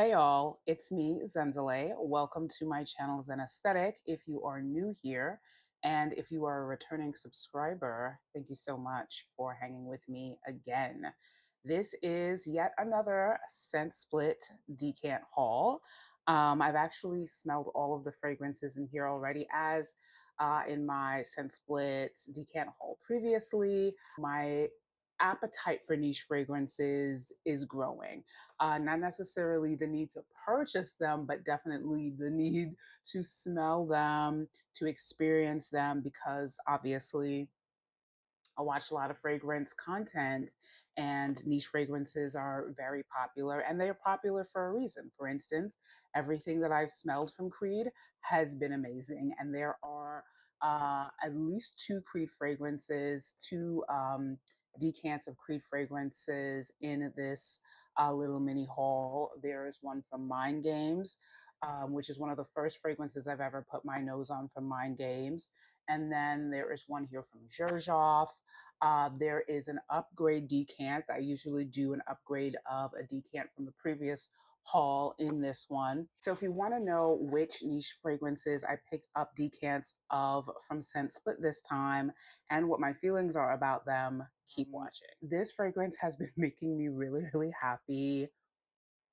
Hey all, it's me, Zenzele. Welcome to my channel Zen Aesthetic. If you are new here and if you are a returning subscriber, thank you so much for hanging with me again. This is yet another scent split decant haul. I've actually smelled all of the fragrances in here already, as in my scent split decant haul previously. My appetite for niche fragrances is growing. Not necessarily the need to purchase them, but definitely the need to smell them, to experience them, because obviously I watch a lot of fragrance content, and niche fragrances are very popular, and they're popular for a reason. For instance, everything that I've smelled from Creed has been amazing, and there are at least two Creed fragrances, two decants of Creed fragrances in this little mini haul. There is one from Mind Games, which is one of the first fragrances I've ever put my nose on from Mind Games. And then there is one here from Xerjoff. There is an upgrade decant. I usually do an upgrade of a decant from the previous haul in this one. So if you want to know which niche fragrances I picked up decants of from Scent Split this time and what my feelings are about them, keep watching. This fragrance has been making me really, really happy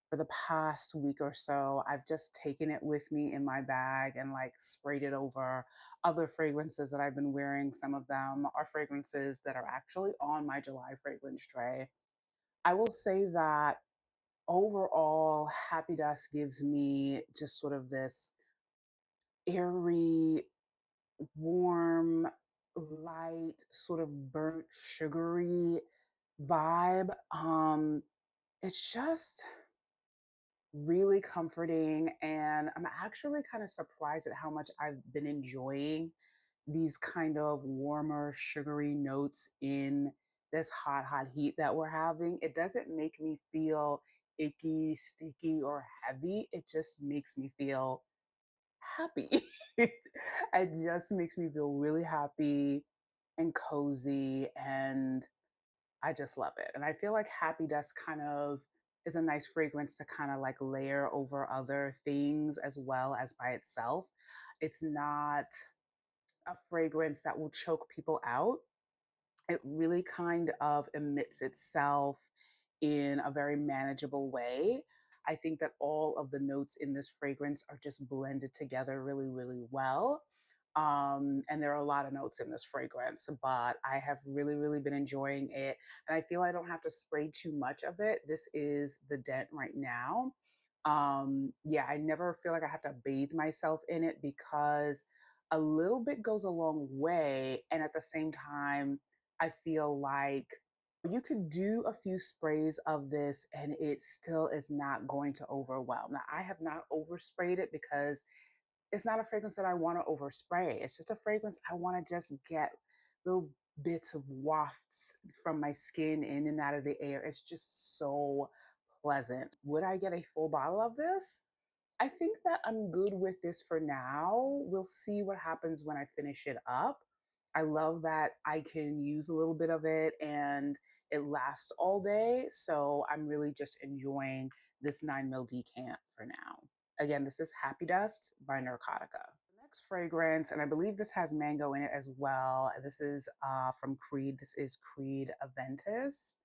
for the past week or so. I've just taken it with me in my bag and like sprayed it over other fragrances that I've been wearing. Some of them are fragrances that are actually on my July fragrance tray. I will say that overall, Happy Dust gives me just sort of this airy, warm, light, sort of burnt, sugary vibe. It's just really comforting, and I'm actually kind of surprised at how much I've been enjoying these kind of warmer sugary notes in this hot heat that we're having. It doesn't make me feel icky, sticky, or heavy. It just makes me feel happy. It just makes me feel really happy and cozy, and I just love it. And I feel like Happy Dust kind of is a nice fragrance to kind of like layer over other things as well as by itself. It's not a fragrance that will choke people out. It really kind of emits itself in a very manageable way. I think that all of the notes in this fragrance are just blended together really, really well. And there are a lot of notes in this fragrance, but I have really, really been enjoying it. And I feel I don't have to spray too much of it. This is the dent right now. Yeah, I never feel like I have to bathe myself in it because a little bit goes a long way. And at the same time, I feel like you could do a few sprays of this and it still is not going to overwhelm. Now, I have not oversprayed it because it's not a fragrance that I want to overspray. It's just a fragrance I want to just get little bits of wafts from my skin in and out of the air. It's just so pleasant. Would I get a full bottle of this? I think that I'm good with this for now. We'll see what happens when I finish it up. I love that I can use a little bit of it and it lasts all day. So I'm really just enjoying this 9 ml decant for now. Again, this is Happy Dust by Narcotica. The next fragrance, and I believe this has mango in it as well. This is from Creed. This is Creed Aventus.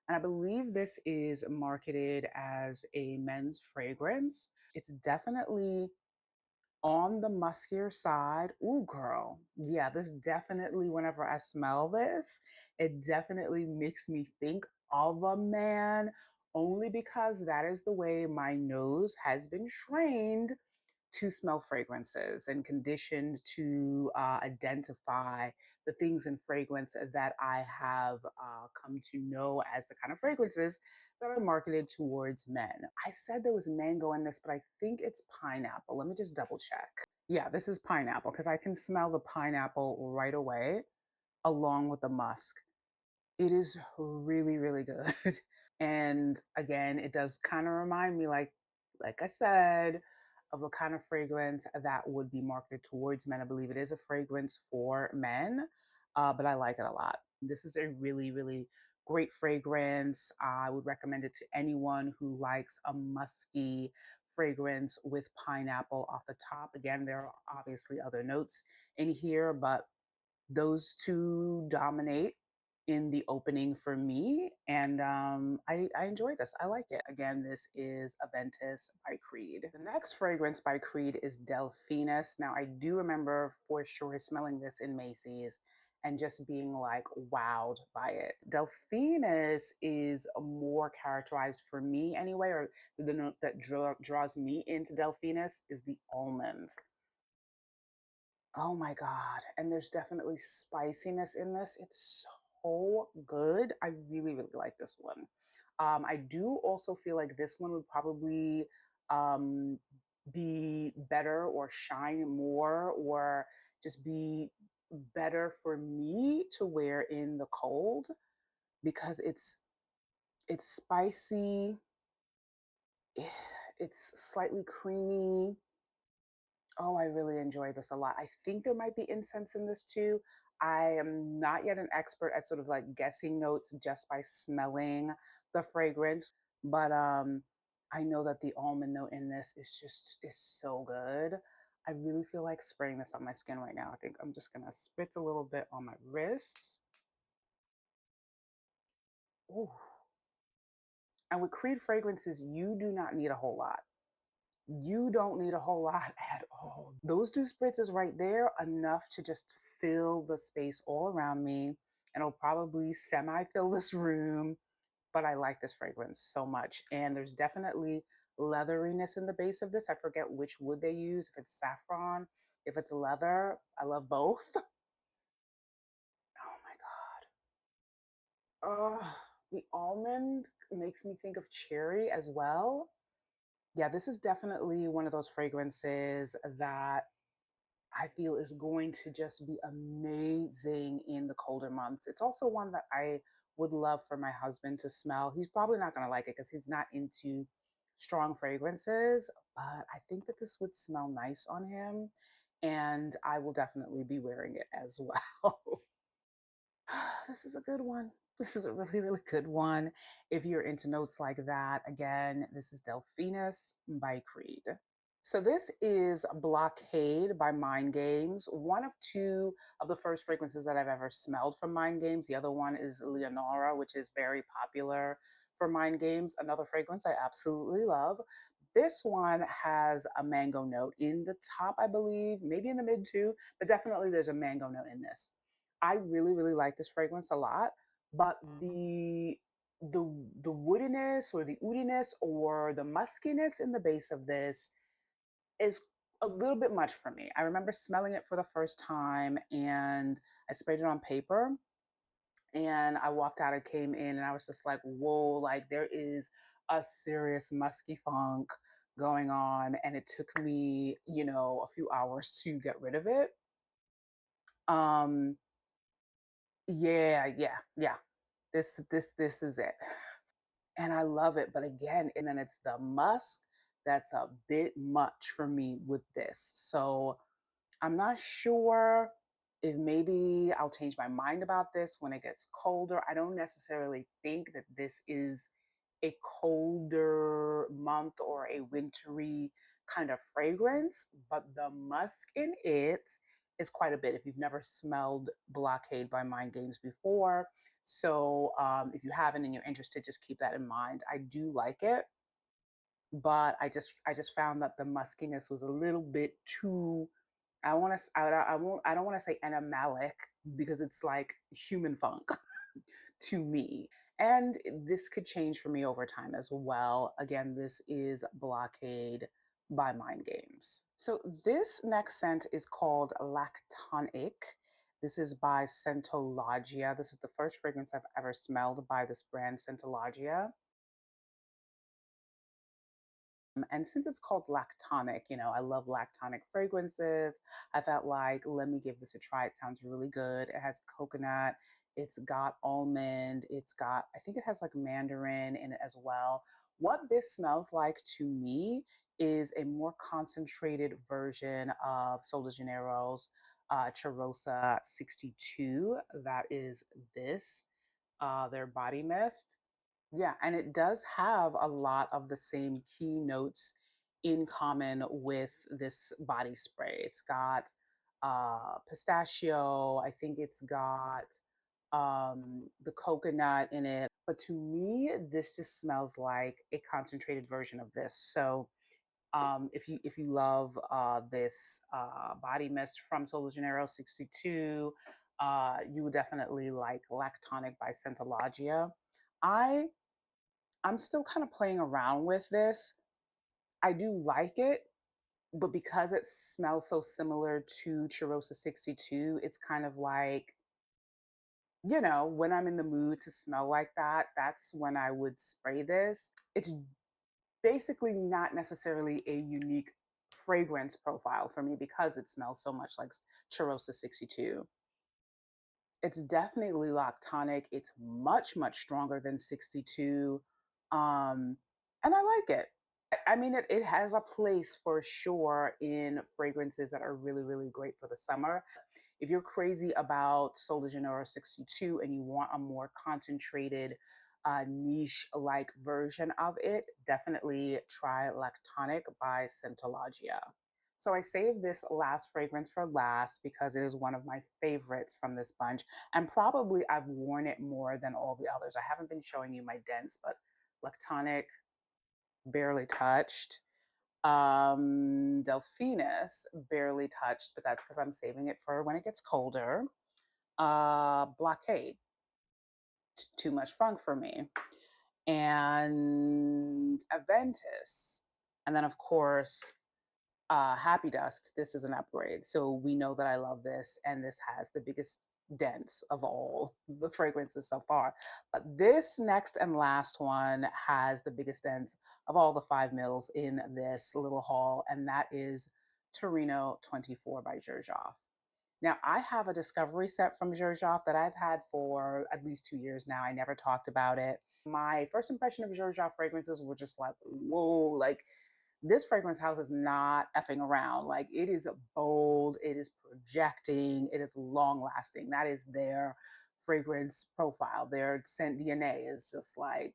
And I believe this is marketed as a men's fragrance. It's definitely on the muskier side. Ooh, girl. Yeah, this definitely, whenever I smell this, it definitely makes me think of a man, only because that is the way my nose has been trained to smell fragrances and conditioned to identify the things in fragrance that I have come to know as the kind of fragrances that are marketed towards men. I said there was mango in this, but I think it's pineapple. Let me just double check. Yeah, this is pineapple because I can smell the pineapple right away along with the musk. It is really, really good. And again, it does kind of remind me, like I said, of the kind of fragrance that would be marketed towards men. I believe it is a fragrance for men, but I like it a lot. This is a really, really Great fragrance. I would recommend it to anyone who likes a musky fragrance with pineapple off the top. Again, there are obviously other notes in here, but those two dominate in the opening for me. And I enjoy this. I like it. Again, this is Aventus by Creed. The next fragrance by Creed is Delphinus. Now, I do remember for sure smelling this in Macy's and just being like wowed by it. Delphinus is more characterized for me anyway, or the note that draws me into Delphinus is the almond. Oh my God. And there's definitely spiciness in this. It's so good. I really, really like this one. I do also feel like this one would probably um, be better or shine more or just be better for me to wear in the cold because it's spicy, it's slightly creamy. Oh, I really enjoy this a lot. I think there might be incense in this too. I am not yet an expert at sort of like guessing notes just by smelling the fragrance, but I know that the almond note in this is so good. I really feel like spraying this on my skin right now. I think I'm just gonna spritz a little bit on my wrists. Ooh. And with Creed fragrances, you do not need a whole lot. You don't need a whole lot at all. Those two spritzes right there, enough to just fill the space all around me. And it'll probably semi fill this room. But I like this fragrance so much. And there's definitely leatheriness in the base of this. I forget which wood they use, if it's saffron, if it's leather. I love both. Oh my God. The almond makes me think of cherry as well. Yeah, this is definitely one of those fragrances that I feel is going to just be amazing in the colder months. It's also one that I would love for my husband to smell. He's probably not going to like it because he's not into strong fragrances, but I think that this would smell nice on him. And I will definitely be wearing it as well. This is a good one. This is a really, really good one. If you're into notes like that, again, this is Delphinus by Creed. So this is Blockade by Mind Games, one of two of the first fragrances that I've ever smelled from Mind Games. The other one is Leonora, which is very popular for Mind Games. Another fragrance I absolutely love. This one has a mango note in the top, I believe, maybe in the mid too, but definitely there's a mango note in this. I really, really like this fragrance a lot, but the the woodiness or the oudiness or the muskiness in the base of this is a little bit much for me. I remember smelling it for the first time and I sprayed it on paper and I walked out, I came in and I was just like, whoa, like there is a serious musky funk going on. And it took me, a few hours to get rid of it. Um, yeah, yeah, yeah. This is it. And I love it. But again, and then it's the musk that's a bit much for me with this. So I'm not sure if maybe I'll change my mind about this when it gets colder. I don't necessarily think that this is a colder month or a wintry kind of fragrance, but the musk in it is quite a bit if you've never smelled Blockade by Mind Games before. So if you haven't and you're interested, just keep that in mind. I do like it, but I just found that the muskiness was a little bit too. I don't want to say animalic because it's like human funk to me. And this could change for me over time as well. Again, this is Blockade by Mind Games. So this next scent is called Lac.ton.ic. This is by Scentologia. This is the first fragrance I've ever smelled by this brand, Scentologia. And since it's called lactonic, I love lactonic fragrances. I felt like, let me give this a try. It sounds really good. It has coconut, it's got almond, it's got, I think it has like mandarin in it as well. What this smells like to me is a more concentrated version of Sol de Janeiro's Charosa 62. That is this. their body mist. Yeah, and it does have a lot of the same key notes in common with this body spray. It's got pistachio, I think it's got the coconut in it. But to me, this just smells like a concentrated version of this. So if you love this body mist from Sol de Janeiro 62, you would definitely like Lac.ton.ic by Scentologia. I I'm still kind of playing around with this. I do like it, but because it smells so similar to Cheirosa 62, it's kind of like, when I'm in the mood to smell like that, that's when I would spray this. It's basically not necessarily a unique fragrance profile for me because it smells so much like Cheirosa 62. It's definitely lactonic. It's much, much stronger than 62. Um, and I like it. I mean, it has a place for sure in fragrances that are really, really great for the summer. If you're crazy about Sol de Janeiro 62 and you want a more concentrated, niche like version of it, definitely try Lactonic by Scentologia. So I saved this last fragrance for last because it is one of my favorites from this bunch. And probably I've worn it more than all the others. I haven't been showing you my dents, but Lactonic, barely touched. Delphinus, barely touched, but that's because I'm saving it for when it gets colder. Blockade, too much funk for me. And Aventus. And then, of course, Happy Dust. This is an upgrade. So we know that I love this, and this has the biggest dents of all the fragrances so far. But this next and last one has the biggest dents of all the 5 mils in this little haul, and that is Torino 24 by Xerjoff. Now, I have a discovery set from Xerjoff that I've had for at least 2 years now. I never talked about it. My first impression of Xerjoff fragrances were just like, whoa, like this fragrance house is not effing around. Like it is bold, it is projecting, it is long lasting. That is their fragrance profile. Their scent DNA is just like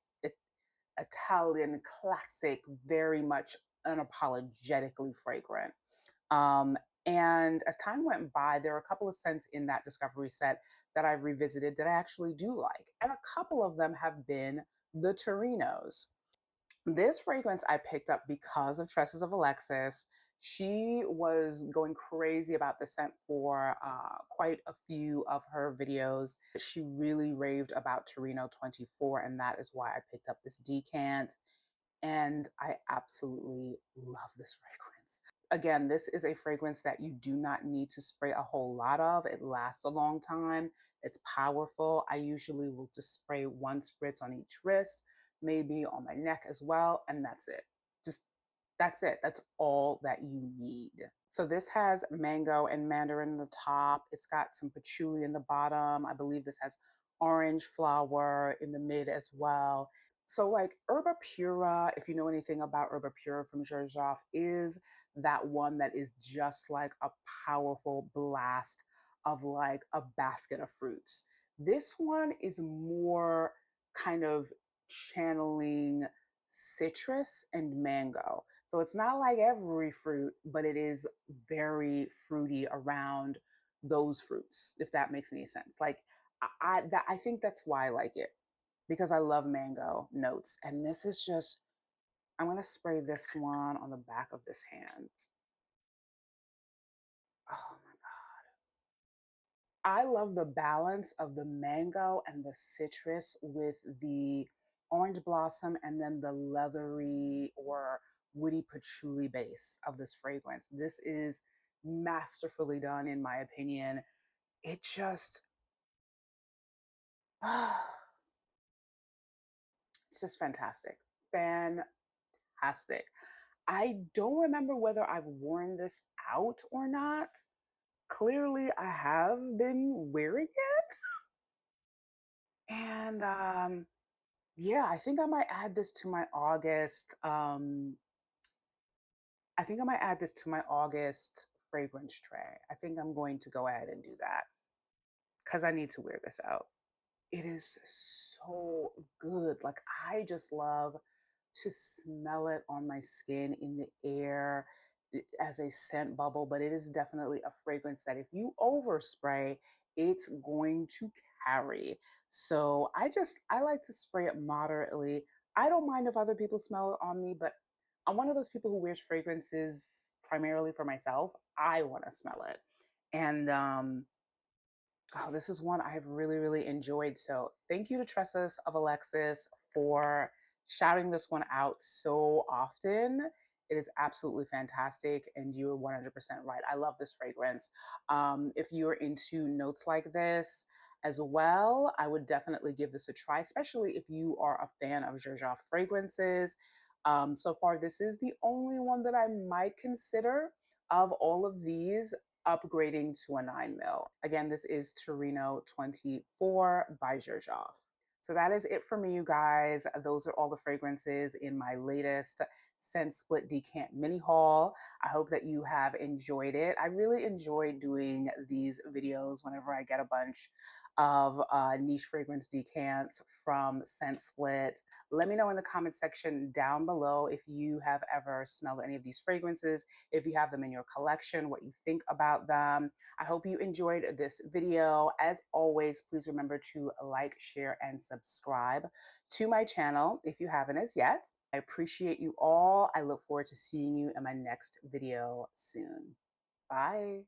Italian classic, very much unapologetically fragrant. Um, and as time went by, there are a couple of scents in that discovery set that I've revisited that I actually do like. And a couple of them have been the Torinos. This fragrance I picked up because of Tresses of Alexis. She was going crazy about the scent for quite a few of her videos. She really raved about Torino 24, and that is why I picked up this decant. And I absolutely love this fragrance. Again, this is a fragrance that you do not need to spray a whole lot of. It lasts a long time. It's powerful. I usually will just spray one spritz on each wrist, maybe on my neck as well, and that's it. Just that's it. That's all that you need. So this has mango and mandarin in the top. It's got some patchouli in the bottom. I believe this has orange flower in the mid as well. So like Herba Pura, if you know anything about Herba Pura from Xerjoff, is that one that is just like a powerful blast of like a basket of fruits. This one is more kind of channeling citrus and mango. So it's not like every fruit, but it is very fruity around those fruits, if that makes any sense. Like I think that's why I like it because I love mango notes. And this is just, I'm going to spray this one on the back of this hand. Oh my God. I love the balance of the mango and the citrus with the orange blossom and then the leathery or woody patchouli base of this fragrance. This is masterfully done, in my opinion. It just, it's just fantastic. Fantastic. I don't remember whether I've worn this out or not. Clearly, I have been wearing it. And yeah, I think I might add this to my August. I think I might add this to my August fragrance tray. I think I'm going to go ahead and do that because I need to wear this out. it is so good. Like, I just love to smell it on my skin, in the air, as a scent bubble, but it is definitely a fragrance that if you overspray, it's going to carry. So I like to spray it moderately. I don't mind if other people smell it on me, but I'm one of those people who wears fragrances primarily for myself. I want to smell it. And oh, this is one I've really, really enjoyed. So thank you to Tressus of Alexis for shouting this one out so often. It is absolutely fantastic, and you are 100% right. I love this fragrance. If you're into notes like this as well, I would definitely give this a try, especially if you are a fan of Xerjoff fragrances. So far, this is the only one that I might consider of all of these upgrading to a 9 mil. Again, this is Torino 24 by Xerjoff. So that is it for me, you guys. Those are all the fragrances in my latest Scent Split Decant mini haul. I hope that you have enjoyed it. I really enjoy doing these videos whenever I get a bunch of niche fragrance decants from Scent Split. Let me know in the comment section down below if you have ever smelled any of these fragrances, if you have them in your collection, what you think about them. I hope you enjoyed this video. As always, please remember to like, share, and subscribe to my channel if you haven't as yet. I appreciate you all. I look forward to seeing you in my next video soon. Bye.